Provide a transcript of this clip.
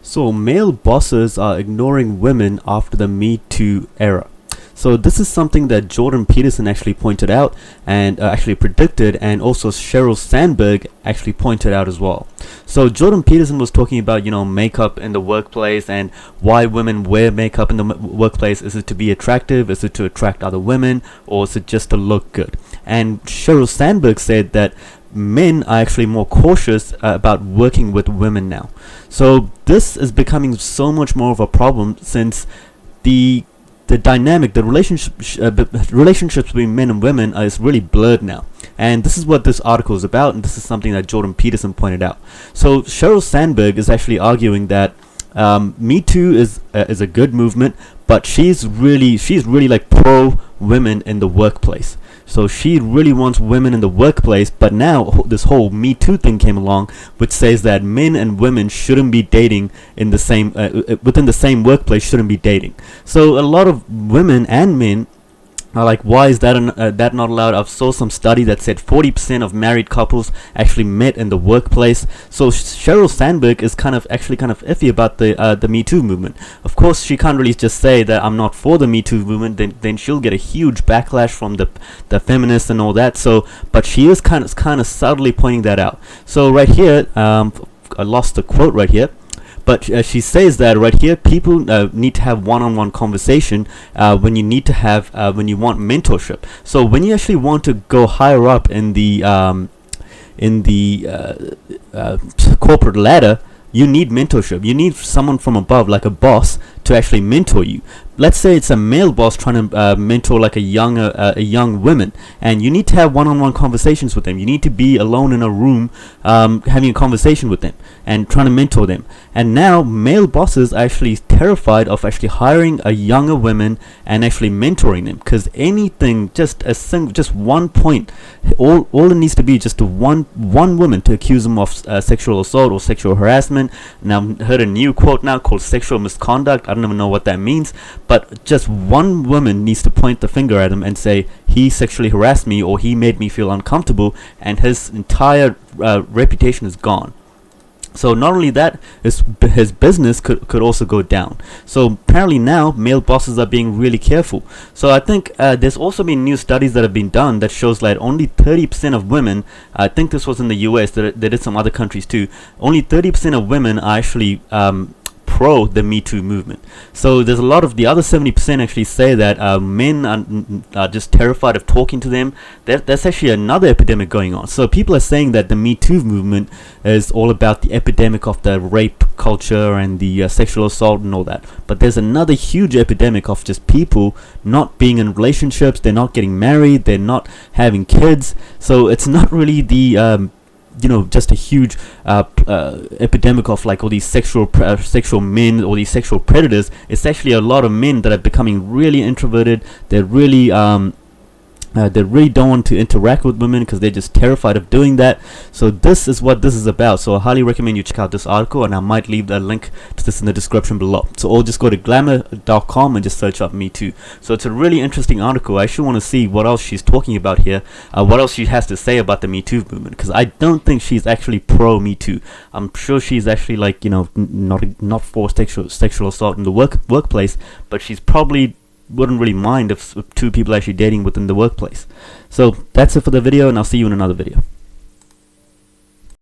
So male bosses are ignoring women after the Me Too era. So this is something that Jordan Peterson actually pointed out and actually predicted, and also Sheryl Sandberg actually pointed out as well. So Jordan Peterson was talking about, makeup in the workplace and why women wear makeup in the workplace. Is it to be attractive? Is it to attract other women? Or is it just to look good? And Sheryl Sandberg said that men are actually more cautious about working with women now. So this is becoming so much more of a problem since the dynamic, the relationships between men and women is really blurred now. And this is what this article is about, and this is something that Jordan Peterson pointed out. So Sheryl Sandberg is actually arguing that Me Too is a good movement, but she's really like pro women in the workplace. So she really wants women in the workplace, but now this whole Me Too thing came along, which says that men and women shouldn't be dating in the same within the same workplace, shouldn't be dating. So a lot of women and men are like, why is that not allowed? I saw some study that said 40% of married couples actually met in the workplace. So Sheryl Sandberg is kind of iffy about the Me Too movement. Of course, she can't really just say that I'm not for the Me Too movement. Then she'll get a huge backlash from the feminists and all that. So, but she is kind of subtly pointing that out. So right here, I lost the quote right here. But she says that right here, people need to have one-on-one conversation when you want mentorship. So when you actually want to go higher up in the corporate ladder, you need mentorship. You need someone from above, like a boss, to actually mentor you. Let's say it's a male boss trying to mentor like a young woman, and you need to have one-on-one conversations with them. You need to be alone in a room having a conversation with them and trying to mentor them. And now male bosses are actually terrified of actually hiring a younger woman and actually mentoring them, because anything, just 1 point, all it needs to be just one woman to accuse them of sexual assault or sexual harassment. Now I heard a new quote now called sexual misconduct. I don't even know what that means, but just one woman needs to point the finger at him and say he sexually harassed me or he made me feel uncomfortable, and his entire reputation is gone. So not only that, his business could also go down. So apparently now male bosses are being really careful. So I think there's also been new studies that have been done that shows that only 30% of women, I think this was in the US, they did some other countries too, only 30% of women are actually pro the Me Too movement. So there's a lot of the other 70% actually say that men are just terrified of talking to them. That's actually another epidemic going on. So people are saying that the Me Too movement is all about the epidemic of the rape culture and the sexual assault and all that. But there's another huge epidemic of just people not being in relationships. They're not getting married. They're not having kids. So it's not really the just a huge epidemic of like all these sexual men or these sexual predators. It's actually a lot of men that are becoming really introverted. They're really they really don't want to interact with women because they're just terrified of doing that. So this is what this is about. So I highly recommend you check out this article, and I might leave the link to this in the description below. So or just go to glamour.com and just search up Me Too. So it's a really interesting article. I actually want to see what else she's talking about here, what else she has to say about the Me Too movement, because I don't think she's actually pro Me Too. I'm sure she's actually like not for sexual assault in the workplace, but she's probably wouldn't really mind if two people actually dating within the workplace. So that's it for the video, and I'll see you in another video.